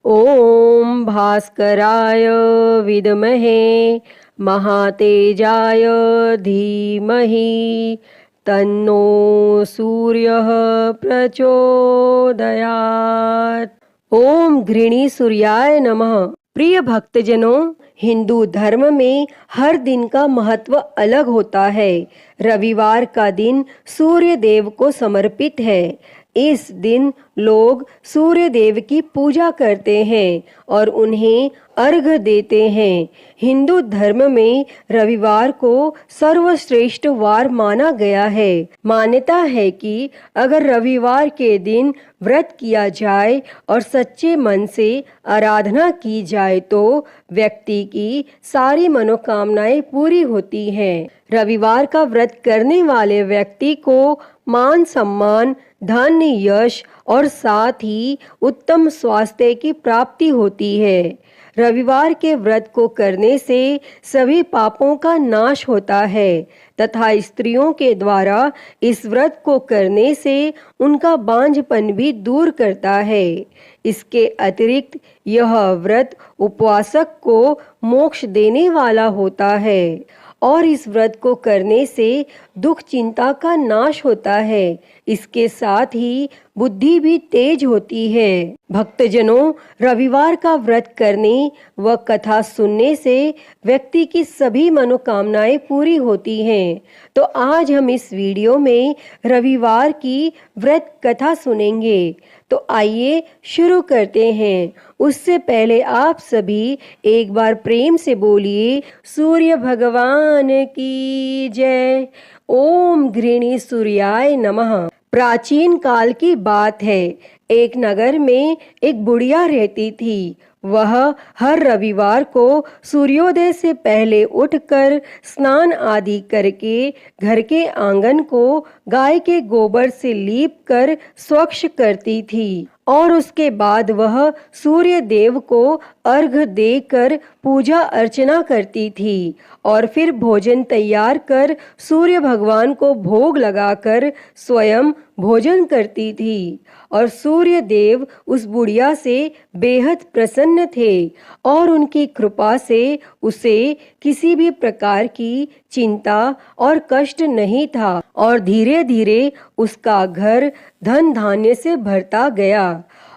ओम भास्कराय विद्महे महातेजाय धीमहि तन्नो सूर्यः प्रचोदयात्। ओम घृणी सूर्याय नमः। प्रिय भक्तजनों, हिंदू धर्म में हर दिन का महत्व अलग होता है। रविवार का दिन सूर्य देव को समर्पित है। इस दिन लोग सूर्य देव की पूजा करते हैं और उन्हें अर्घ्य देते हैं। हिंदू धर्म में रविवार को सर्वश्रेष्ठ वार माना गया है। मान्यता है कि अगर रविवार के दिन व्रत किया जाए और सच्चे मन से आराधना की जाए तो व्यक्ति की सारी मनोकामनाएं पूरी होती हैं। रविवार का व्रत करने वाले व्यक्ति को मान सम्मान, धन, यश और साथ ही उत्तम स्वास्थ्य की प्राप्ति होती है। रविवार के व्रत को करने से सभी पापों का नाश होता है तथा स्त्रियों के द्वारा इस व्रत को करने से उनका बांझपन भी दूर करता है। इसके अतिरिक्त यह व्रत उपवासक को मोक्ष देने वाला होता है और इस व्रत को करने से दुख चिंता का नाश होता है। इसके साथ ही बुद्धि भी तेज होती है। भक्तजनों, रविवार का व्रत करने व कथा सुनने से व्यक्ति की सभी मनोकामनाएं पूरी होती हैं। तो आज हम इस वीडियो में रविवार की व्रत कथा सुनेंगे। तो आइए शुरू करते हैं। उससे पहले आप सभी एक बार प्रेम से बोलिए, सूर्य भगवान की जय। ओम घृणी सूर्याय नमः। प्राचीन काल की बात है। एक नगर में एक बुढ़िया रहती थी। वह हर रविवार को सूर्योदय से पहले उठकर स्नान आदि करके घर के आंगन को गाय के गोबर से लीप कर स्वच्छ करती थी और उसके बाद वह सूर्य देव को अर्घ्य देकर पूजा अर्चना करती थी और फिर भोजन तैयार कर सूर्य भगवान को भोग लगाकर स्वयं भोजन करती थी और सूर्य देव उस बुढ़िया से बेहद प्रसन्न थे और उनकी कृपा से उसे किसी भी प्रकार की चिंता और कष्ट नहीं था और धीरे धीरे उसका घर धन धान्य से भरता गया।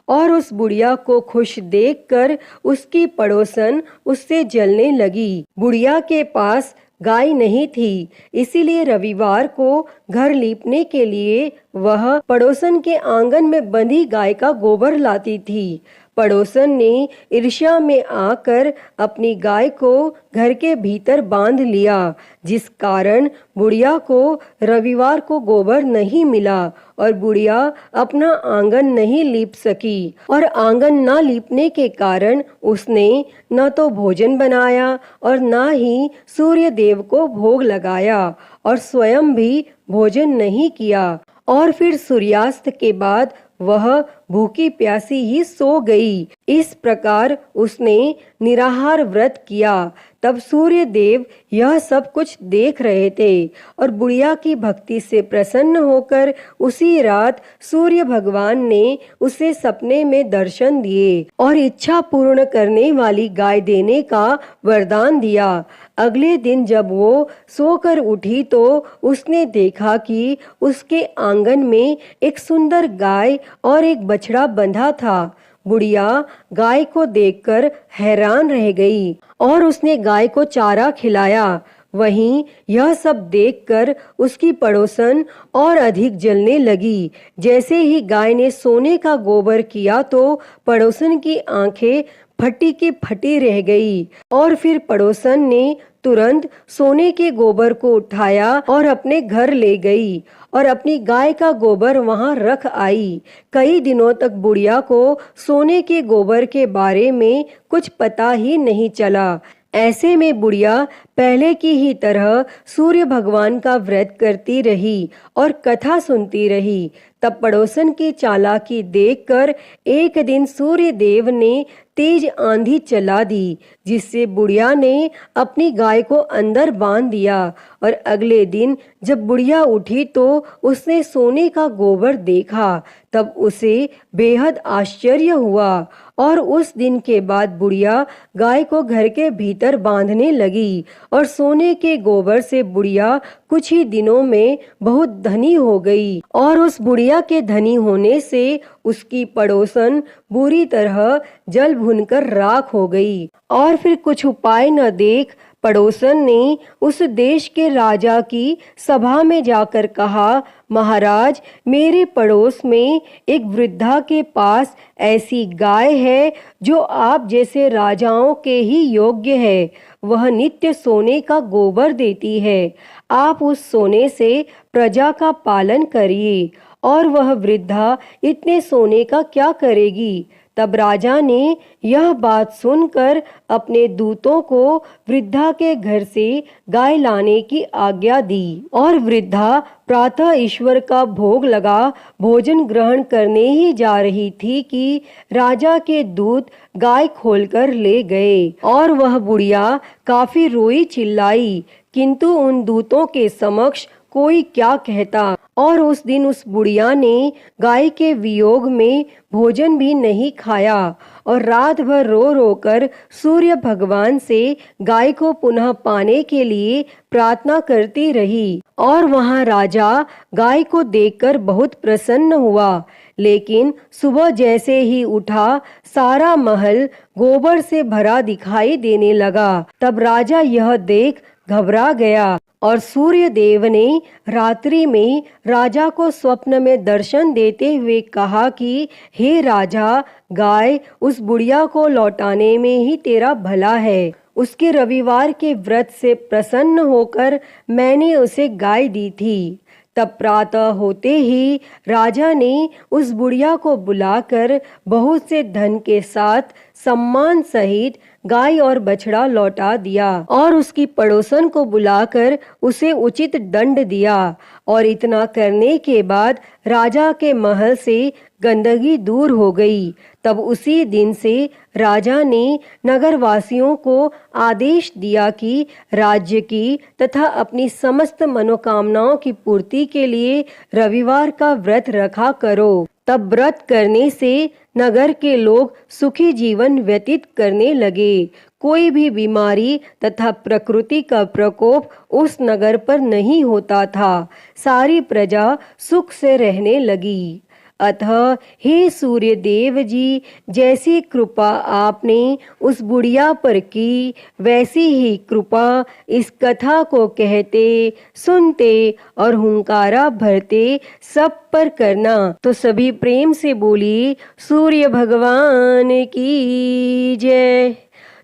और उस बुढ़िया को खुश देखकर उसकी पड़ोसन उससे जलने लगी। बुढ़िया के पास गाय नहीं थी, इसीलिए रविवार को घर लीपने के लिए वह पड़ोसन के आंगन में बंधी गाय का गोबर लाती थी। पड़ोसन ने ईर्ष्या में आकर अपनी गाय को घर के भीतर बांध लिया, जिस कारण बुढ़िया को रविवार को गोबर नहीं मिला और बुढ़िया अपना आंगन नहीं लीप सकी। और आंगन न लीपने के कारण उसने न तो भोजन बनाया और न ही सूर्य देव को भोग लगाया और स्वयं भी भोजन नहीं किया। और फिर सूर्यास्त के बाद वह भूखी प्यासी ही सो गई। इस प्रकार उसने निराहार व्रत किया। तब सूर्य देव यह सब कुछ देख रहे थे और बुढ़िया की भक्ति से प्रसन्न होकर उसी रात सूर्य भगवान ने उसे सपने में दर्शन दिए और इच्छा पूर्ण करने वाली गाय देने का वरदान दिया। अगले दिन जब वो सोकर उठी तो उसने देखा कि उसके आंगन में एक सुंदर गाय और एक बछड़ा बंधा था। बुढ़िया गाय को देखकर हैरान रह गई और उसने गाय को चारा खिलाया। वहीं यह सब देखकर उसकी पड़ोसन और अधिक जलने लगी। जैसे ही गाय ने सोने का गोबर किया तो पड़ोसन की आंखें फटी की फटी रह गई और फिर पड़ोसन ने तुरंत सोने के गोबर को उठाया और अपने घर ले गई और अपनी गाय का गोबर वहां रख आई। कई दिनों तक बुढ़िया को सोने के गोबर के बारे में कुछ पता ही नहीं चला। ऐसे में बुढ़िया पहले की ही तरह सूर्य भगवान का व्रत करती रही और कथा सुनती रही। तब पड़ोसन की चालाकी देखकर एक दिन सूर्य देव ने तेज आंधी चला दी, जिससे बुढ़िया ने अपनी गाय को अंदर बांध दिया। और अगले दिन जब बुढ़िया उठी तो उसने सोने का गोबर देखा। तब उसे बेहद आश्चर्य हुआ और उस दिन के बाद बुढ़िया गाय को घर के भीतर बांधने लगी और सोने के गोबर से बुढ़िया कुछ ही दिनों में बहुत धनी हो गई। और उस बुढ़िया के धनी होने से उसकी पड़ोसन बुरी तरह जल भुनकर राख हो गई। और फिर कुछ उपाय न देख पड़ोसन ने उस देश के राजा की सभा में जाकर कहा, महाराज, मेरे पड़ोस में एक वृद्धा के पास ऐसी गाय है जो आप जैसे राजाओं के ही योग्य है। वह नित्य सोने का गोबर देती है। आप उस सोने से प्रजा का पालन करिए। और वह वृद्धा इतने सोने का क्या करेगी? तब राजा ने यह बात सुनकर अपने दूतों को वृद्धा के घर से गाय लाने की आज्ञा दी। और वृद्धा प्रातः ईश्वर का भोग लगा भोजन ग्रहण करने ही जा रही थी कि राजा के दूत गाय खोलकर ले गए। और वह बुढ़िया काफी रोई चिल्लाई, किंतु उन दूतों के समक्ष कोई क्या कहता। और उस दिन उस बुढ़िया ने गाय के वियोग में भोजन भी नहीं खाया और रात भर रो रो कर सूर्य भगवान से गाय को पुनः पाने के लिए प्रार्थना करती रही। और वहां राजा गाय को देखकर बहुत प्रसन्न हुआ। लेकिन सुबह जैसे ही उठा, सारा महल गोबर से भरा दिखाई देने लगा। तब राजा यह देख घबरा गया और सूर्य देव ने रात्रि में राजा को स्वप्न में दर्शन देते हुए कहा कि हे राजा, गाय उस बुढ़िया को लौटाने में ही तेरा भला है। उसके रविवार के व्रत से प्रसन्न होकर मैंने उसे गाय दी थी। तब प्रातः होते ही राजा ने उस बुढ़िया को बुलाकर बहुत से धन के साथ सम्मान सहित गाय और बछड़ा लौटा दिया और उसकी पड़ोसन को बुलाकर उसे उचित दंड दिया। और इतना करने के बाद राजा के महल से गंदगी दूर हो गई। तब उसी दिन से राजा ने नगरवासियों को आदेश दिया कि राज्य की तथा अपनी समस्त मनोकामनाओं की पूर्ति के लिए रविवार का व्रत रखा करो। तब व्रत करने से नगर के लोग सुखी जीवन व्यतीत करने लगे। कोई भी बीमारी तथा प्रकृति का प्रकोप उस नगर पर नहीं होता था। सारी प्रजा सुख से रहने लगी। अतः हे सूर्य देव जी, जैसी कृपा आपने उस बुढ़िया पर की, वैसी ही कृपा इस कथा को कहते, सुनते और हुंकारा भरते सब पर करना। तो सभी प्रेम से बोली सूर्य भगवान की जय।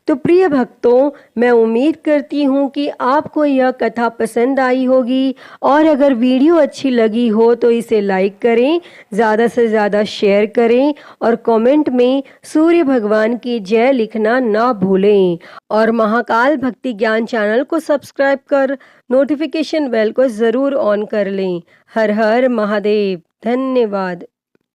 तो प्रिय भक्तों, मैं उम्मीद करती हूँ कि आपको यह कथा पसंद आई होगी और अगर वीडियो अच्छी लगी हो तो इसे लाइक करें, ज़्यादा से ज़्यादा शेयर करें और कमेंट में सूर्य भगवान की जय लिखना ना भूलें। और महाकाल भक्ति ज्ञान चैनल को सब्सक्राइब कर नोटिफिकेशन बेल को ज़रूर ऑन कर लें। हर हर महादेव। धन्यवाद।